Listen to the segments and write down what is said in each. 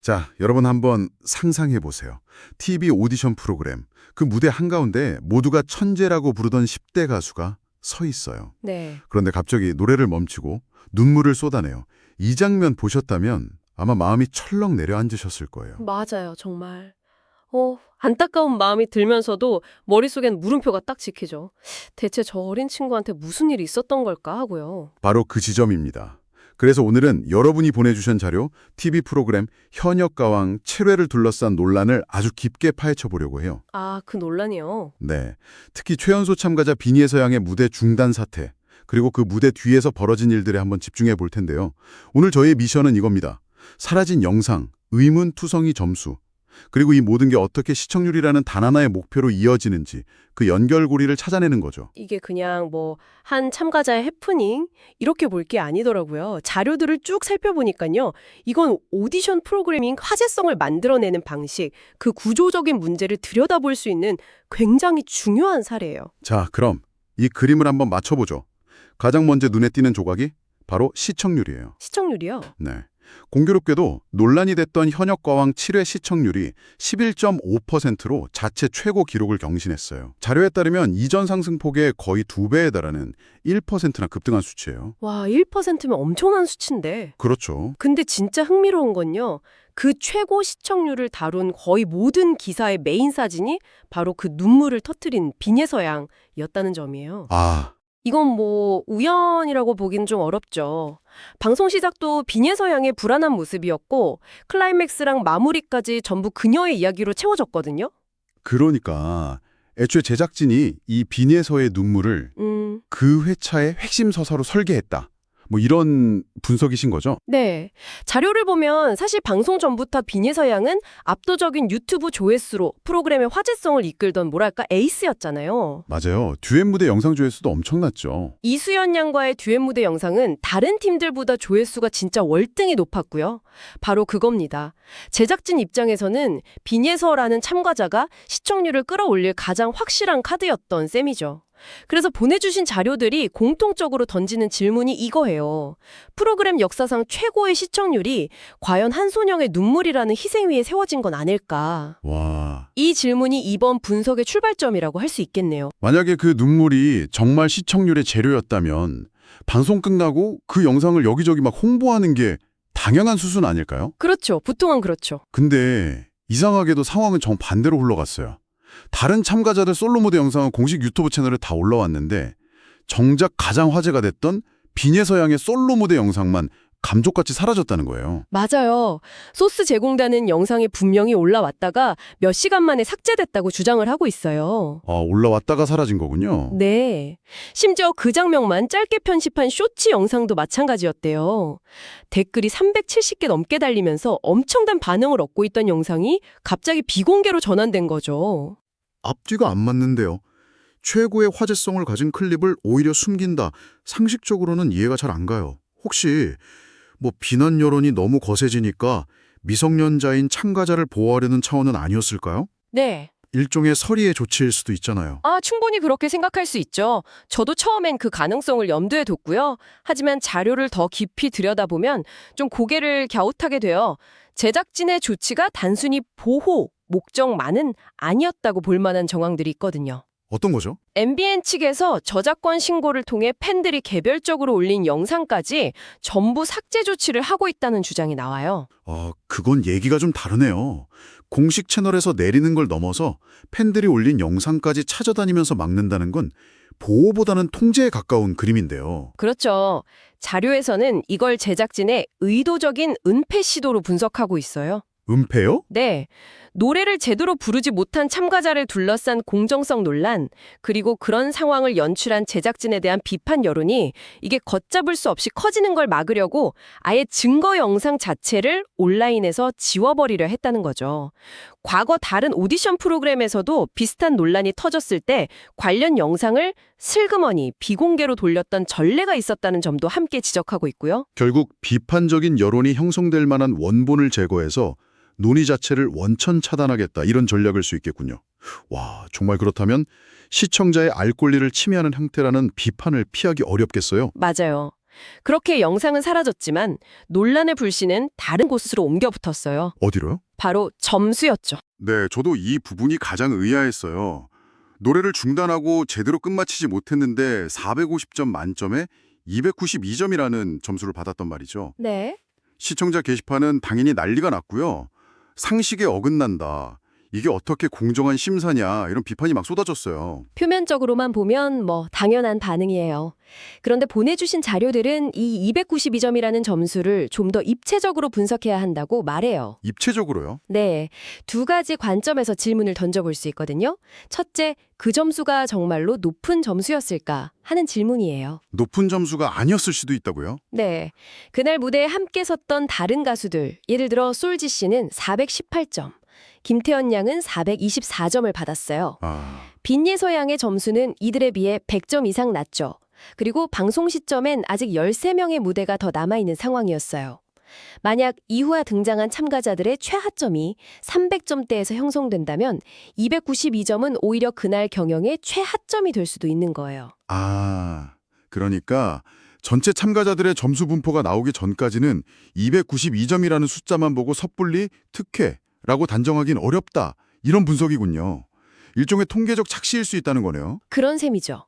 자, 여러분 한번 상상해 보세요. TV 오디션 프로그램, 그 무대 한가운데 모두가 천재라고 부르던 10대 가수가 서 있어요. 네. 그런데 갑자기 노래를 멈추고 눈물을 쏟아내요. 이 장면 보셨다면 아마 마음이 철렁 내려앉으셨을 거예요. 맞아요, 정말. 안타까운 마음이 들면서도 머릿속엔 물음표가 딱 찍히죠. 대체 저 어린 친구한테 무슨 일이 있었던 걸까 하고요. 바로 그 지점입니다. 그래서 오늘은 여러분이 보내주신 자료, TV 프로그램 현역가왕 7회를 둘러싼 논란을 아주 깊게 파헤쳐 보려고 해요. 아, 그 논란이요. 네, 특히 최연소 참가자 비니의 서양의 무대 중단 사태, 그리고 그 무대 뒤에서 벌어진 일들에 한번 집중해 볼 텐데요. 오늘 저희의 미션은 이겁니다. 사라진 영상, 의문투성이 점수, 그리고 이 모든 게 어떻게 시청률이라는 단 하나의 목표로 이어지는지 그 연결고리를 찾아내는 거죠. 이게 그냥 한 참가자의 해프닝 이렇게 볼 게 아니더라고요. 자료들을 쭉 살펴보니까요. 이건 오디션 프로그래밍 화제성을 만들어내는 방식, 그 구조적인 문제를 들여다볼 수 있는 굉장히 중요한 사례예요. 자, 그럼 이 그림을 한번 맞춰보죠. 가장 먼저 눈에 띄는 조각이 바로 시청률이에요. 시청률이요? 네. 공교롭게도 논란이 됐던 현역가왕 7회 시청률이 11.5%로 자체 최고 기록을 경신했어요. 자료에 따르면 이전 상승폭의 거의 2배에 달하는 1%나 급등한 수치예요. 와, 1%면 엄청난 수치인데. 그렇죠. 근데 진짜 흥미로운 건요. 그 최고 시청률을 다룬 거의 모든 기사의 메인 사진이 바로 그 눈물을 터뜨린 빈예서양이었다는 점이에요. 아, 이건 우연이라고 보긴 좀 어렵죠. 방송 시작도 빈예서양의 불안한 모습이었고 클라이맥스랑 마무리까지 전부 그녀의 이야기로 채워졌거든요. 그러니까 애초에 제작진이 이 비니에서의 눈물을 그 회차의 핵심 서사로 설계했다. 이런 분석이신 거죠? 네. 자료를 보면 사실 방송 전부터 빈예서양은 압도적인 유튜브 조회수로 프로그램의 화제성을 이끌던 에이스였잖아요. 맞아요. 듀엣 무대 영상 조회수도 엄청났죠. 이수연 양과의 듀엣 무대 영상은 다른 팀들보다 조회수가 진짜 월등히 높았고요. 바로 그겁니다. 제작진 입장에서는 빈예서라는 참가자가 시청률을 끌어올릴 가장 확실한 카드였던 셈이죠. 그래서 보내주신 자료들이 공통적으로 던지는 질문이 이거예요. 프로그램 역사상 최고의 시청률이 과연 한소녀의 눈물이라는 희생 위에 세워진 건 아닐까? 와. 이 질문이 이번 분석의 출발점이라고 할 수 있겠네요. 만약에 그 눈물이 정말 시청률의 재료였다면 방송 끝나고 그 영상을 여기저기 막 홍보하는 게 당연한 수순 아닐까요? 그렇죠. 보통은 그렇죠. 근데 이상하게도 상황은 정반대로 흘러갔어요. 다른 참가자들 솔로 무대 영상은 공식 유튜브 채널에 다 올라왔는데 정작 가장 화제가 됐던 빈예서양의 솔로 무대 영상만 감쪽같이 사라졌다는 거예요. 맞아요. 소스 제공단은 영상이 분명히 올라왔다가 몇 시간 만에 삭제됐다고 주장을 하고 있어요. 올라왔다가 사라진 거군요. 네. 심지어 그 장면만 짧게 편집한 쇼츠 영상도 마찬가지였대요. 댓글이 370개 넘게 달리면서 엄청난 반응을 얻고 있던 영상이 갑자기 비공개로 전환된 거죠. 앞뒤가 안 맞는데요. 최고의 화제성을 가진 클립을 오히려 숨긴다. 상식적으로는 이해가 잘 안 가요. 혹시 비난 여론이 너무 거세지니까 미성년자인 참가자를 보호하려는 차원은 아니었을까요? 네. 일종의 서리의 조치일 수도 있잖아요. 충분히 그렇게 생각할 수 있죠. 저도 처음엔 그 가능성을 염두에 뒀고요. 하지만 자료를 더 깊이 들여다보면 좀 고개를 갸웃하게 돼요. 제작진의 조치가 단순히 보호 목적만은 아니었다고 볼 만한 정황들이 있거든요. 어떤 거죠? MBN 측에서 저작권 신고를 통해 팬들이 개별적으로 올린 영상까지 전부 삭제 조치를 하고 있다는 주장이 나와요. 그건 얘기가 좀 다르네요. 공식 채널에서 내리는 걸 넘어서 팬들이 올린 영상까지 찾아다니면서 막는다는 건 보호보다는 통제에 가까운 그림인데요. 그렇죠. 자료에서는 이걸 제작진의 의도적인 은폐 시도로 분석하고 있어요. 은폐요? 네. 노래를 제대로 부르지 못한 참가자를 둘러싼 공정성 논란, 그리고 그런 상황을 연출한 제작진에 대한 비판 여론이 이게 걷잡을 수 없이 커지는 걸 막으려고 아예 증거 영상 자체를 온라인에서 지워버리려 했다는 거죠. 과거 다른 오디션 프로그램에서도 비슷한 논란이 터졌을 때 관련 영상을 슬그머니 비공개로 돌렸던 전례가 있었다는 점도 함께 지적하고 있고요. 결국 비판적인 여론이 형성될 만한 원본을 제거해서 논의 자체를 원천 차단하겠다 이런 전략일 수 있겠군요. 와, 정말 그렇다면 시청자의 알 권리를 침해하는 형태라는 비판을 피하기 어렵겠어요. 맞아요. 그렇게 영상은 사라졌지만 논란의 불씨는 다른 곳으로 옮겨 붙었어요. 어디로요? 바로 점수였죠. 네, 저도 이 부분이 가장 의아했어요. 노래를 중단하고 제대로 끝마치지 못했는데 450점 만점에 292점이라는 점수를 받았단 말이죠. 네. 시청자 게시판은 당연히 난리가 났고요. 상식에 어긋난다. 이게 어떻게 공정한 심사냐 이런 비판이 막 쏟아졌어요. 표면적으로만 보면 당연한 반응이에요. 그런데 보내주신 자료들은 이 292점이라는 점수를 좀 더 입체적으로 분석해야 한다고 말해요. 입체적으로요? 네, 두 가지 관점에서 질문을 던져볼 수 있거든요. 첫째, 그 점수가 정말로 높은 점수였을까 하는 질문이에요. 높은 점수가 아니었을 수도 있다고요? 네, 그날 무대에 함께 섰던 다른 가수들, 예를 들어 솔지 씨는 418점, 김태현 양은 424점을 받았어요. 빈예서 양의 점수는 이들에 비해 100점 이상 낮죠. 그리고 방송 시점엔 아직 13명의 무대가 더 남아있는 상황이었어요. 만약 이후에 등장한 참가자들의 최하점이 300점대에서 형성된다면 292점은 오히려 그날 경영의 최하점이 될 수도 있는 거예요. 그러니까 전체 참가자들의 점수 분포가 나오기 전까지는 292점이라는 숫자만 보고 섣불리 특혜라고 단정하긴 어렵다. 이런 분석이군요. 일종의 통계적 착시일 수 있다는 거네요. 그런 셈이죠.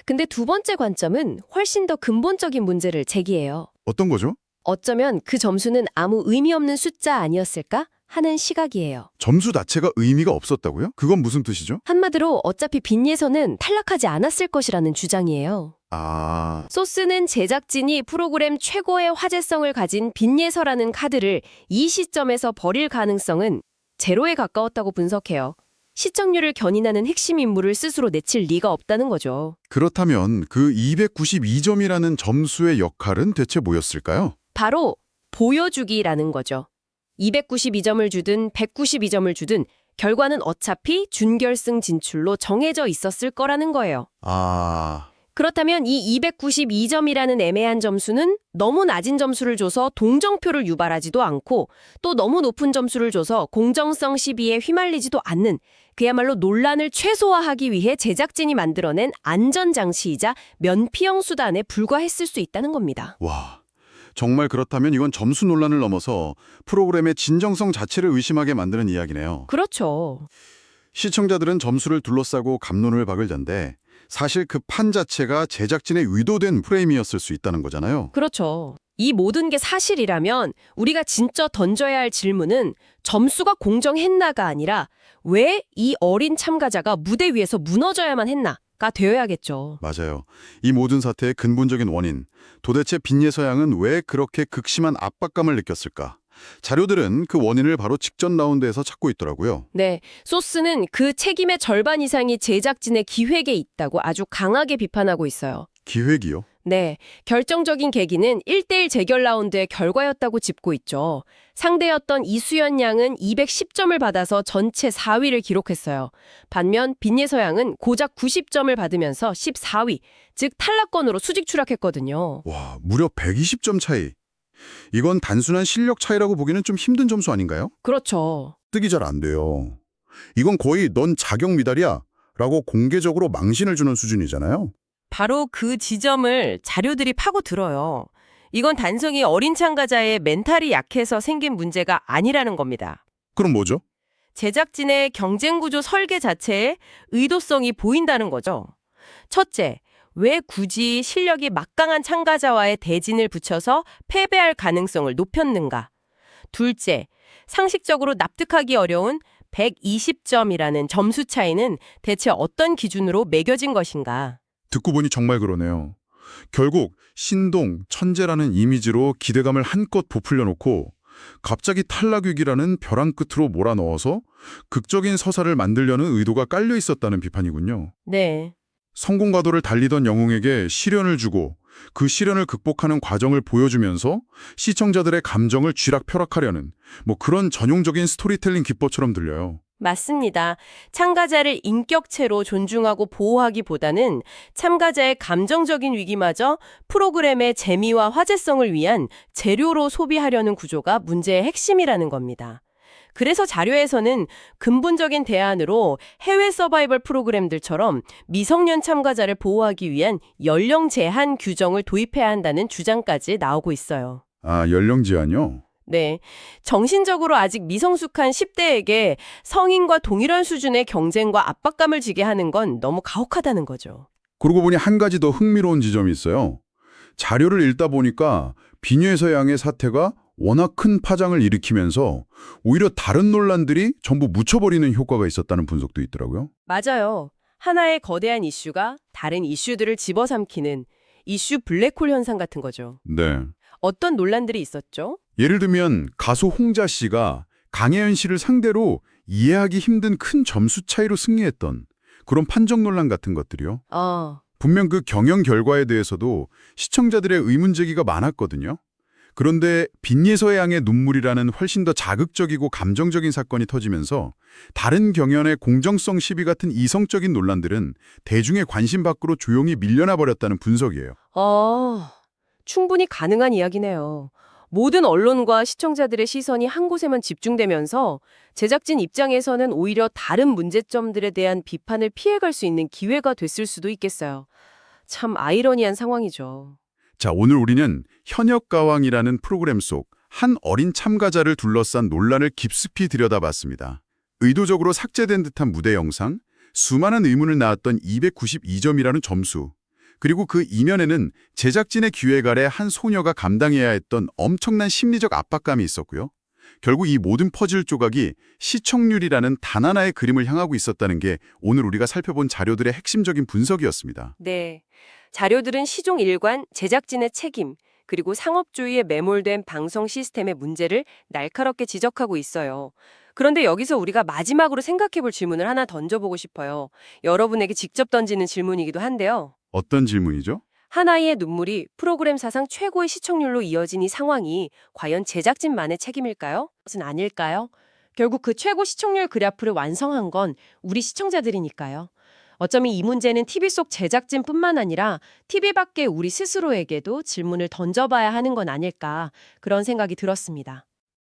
근데 두 번째 관점은 훨씬 더 근본적인 문제를 제기해요. 어떤 거죠? 어쩌면 그 점수는 아무 의미 없는 숫자 아니었을까 하는 시각이에요. 점수 자체가 의미가 없었다고요? 그건 무슨 뜻이죠? 한마디로 어차피 빈예서는 탈락하지 않았을 것이라는 주장이에요. 소스는 제작진이 프로그램 최고의 화제성을 가진 빈예서라는 카드를 이 시점에서 버릴 가능성은 제로에 가까웠다고 분석해요. 시청률을 견인하는 핵심 인물을 스스로 내칠 리가 없다는 거죠. 그렇다면 그 292점이라는 점수의 역할은 대체 뭐였을까요? 바로 보여주기라는 거죠. 292점을 주든 192점을 주든 결과는 어차피 준결승 진출로 정해져 있었을 거라는 거예요. 그렇다면 이 292점이라는 애매한 점수는 너무 낮은 점수를 줘서 동정표를 유발하지도 않고 또 너무 높은 점수를 줘서 공정성 시비에 휘말리지도 않는 그야말로 논란을 최소화하기 위해 제작진이 만들어낸 안전장치이자 면피형 수단에 불과했을 수 있다는 겁니다. 와, 정말 그렇다면 이건 점수 논란을 넘어서 프로그램의 진정성 자체를 의심하게 만드는 이야기네요. 그렇죠. 시청자들은 점수를 둘러싸고 갑론을 박을 텐데 사실 그 판 자체가 제작진의 의도된 프레임이었을 수 있다는 거잖아요. 그렇죠. 이 모든 게 사실이라면 우리가 진짜 던져야 할 질문은 점수가 공정했나가 아니라 왜 이 어린 참가자가 무대 위에서 무너져야만 했나가 되어야겠죠. 맞아요. 이 모든 사태의 근본적인 원인, 도대체 빈예서 양은 왜 그렇게 극심한 압박감을 느꼈을까? 자료들은 그 원인을 바로 직전 라운드에서 찾고 있더라고요. 네, 소스는 그 책임의 절반 이상이 제작진의 기획에 있다고 아주 강하게 비판하고 있어요. 기획이요? 네, 결정적인 계기는 1대1 재결 라운드의 결과였다고 짚고 있죠. 상대였던 이수연 양은 210점을 받아서 전체 4위를 기록했어요. 반면 빈예서 양은 고작 90점을 받으면서 14위, 즉 탈락권으로 수직 추락했거든요. 와, 무려 120점 차이. 이건 단순한 실력 차이라고 보기는 좀 힘든 점수 아닌가요? 그렇죠. 뜨기 잘 안 돼요. 이건 거의 넌 자격 미달이야 라고 공개적으로 망신을 주는 수준이잖아요. 바로 그 지점을 자료들이 파고들어요. 이건 단순히 어린 참가자의 멘탈이 약해서 생긴 문제가 아니라는 겁니다. 그럼 뭐죠? 제작진의 경쟁구조 설계 자체에 의도성이 보인다는 거죠. 첫째, 왜 굳이 실력이 막강한 참가자와의 대진을 붙여서 패배할 가능성을 높였는가? 둘째, 상식적으로 납득하기 어려운 120점이라는 점수 차이는 대체 어떤 기준으로 매겨진 것인가? 듣고 보니 정말 그러네요. 결국 신동, 천재라는 이미지로 기대감을 한껏 부풀려 놓고 갑자기 탈락위기라는 벼랑 끝으로 몰아넣어서 극적인 서사를 만들려는 의도가 깔려 있었다는 비판이군요. 네. 성공과도를 달리던 영웅에게 시련을 주고 그 시련을 극복하는 과정을 보여주면서 시청자들의 감정을 쥐락펴락하려는 그런 전용적인 스토리텔링 기법처럼 들려요. 맞습니다. 참가자를 인격체로 존중하고 보호하기보다는 참가자의 감정적인 위기마저 프로그램의 재미와 화제성을 위한 재료로 소비하려는 구조가 문제의 핵심이라는 겁니다. 그래서 자료에서는 근본적인 대안으로 해외 서바이벌 프로그램들처럼 미성년 참가자를 보호하기 위한 연령 제한 규정을 도입해야 한다는 주장까지 나오고 있어요. 아, 연령 제한이요? 네. 정신적으로 아직 미성숙한 10대에게 성인과 동일한 수준의 경쟁과 압박감을 지게 하는 건 너무 가혹하다는 거죠. 그러고 보니 한 가지 더 흥미로운 지점이 있어요. 자료를 읽다 보니까 비녀의 서양의 사태가 워낙 큰 파장을 일으키면서 오히려 다른 논란들이 전부 묻혀버리는 효과가 있었다는 분석도 있더라고요. 맞아요. 하나의 거대한 이슈가 다른 이슈들을 집어삼키는 이슈 블랙홀 현상 같은 거죠. 네. 어떤 논란들이 있었죠? 예를 들면 가수 홍자 씨가 강혜연 씨를 상대로 이해하기 힘든 큰 점수 차이로 승리했던 그런 판정 논란 같은 것들이요. 분명 그 경영 결과에 대해서도 시청자들의 의문 제기가 많았거든요. 그런데 빈예서의 양의 눈물이라는 훨씬 더 자극적이고 감정적인 사건이 터지면서 다른 경연의 공정성 시비 같은 이성적인 논란들은 대중의 관심 밖으로 조용히 밀려나 버렸다는 분석이에요. 충분히 가능한 이야기네요. 모든 언론과 시청자들의 시선이 한 곳에만 집중되면서 제작진 입장에서는 오히려 다른 문제점들에 대한 비판을 피해갈 수 있는 기회가 됐을 수도 있겠어요. 참 아이러니한 상황이죠. 자, 오늘 우리는 현역가왕이라는 프로그램 속 한 어린 참가자를 둘러싼 논란을 깊숙이 들여다봤습니다. 의도적으로 삭제된 듯한 무대 영상, 수많은 의문을 낳았던 292점이라는 점수, 그리고 그 이면에는 제작진의 기획 아래 한 소녀가 감당해야 했던 엄청난 심리적 압박감이 있었고요. 결국 이 모든 퍼즐 조각이 시청률이라는 단 하나의 그림을 향하고 있었다는 게 오늘 우리가 살펴본 자료들의 핵심적인 분석이었습니다. 네. 자료들은 시종 일관, 제작진의 책임, 그리고 상업주의에 매몰된 방송 시스템의 문제를 날카롭게 지적하고 있어요. 그런데 여기서 우리가 마지막으로 생각해볼 질문을 하나 던져보고 싶어요. 여러분에게 직접 던지는 질문이기도 한데요. 어떤 질문이죠? 하나이의 눈물이 프로그램 사상 최고의 시청률로 이어진 이 상황이 과연 제작진만의 책임일까요? 그것은 아닐까요? 결국 그 최고 시청률 그래프를 완성한 건 우리 시청자들이니까요. 어쩌면 이 문제는 TV 속 제작진뿐만 아니라 TV 밖의 우리 스스로에게도 질문을 던져봐야 하는 건 아닐까 그런 생각이 들었습니다.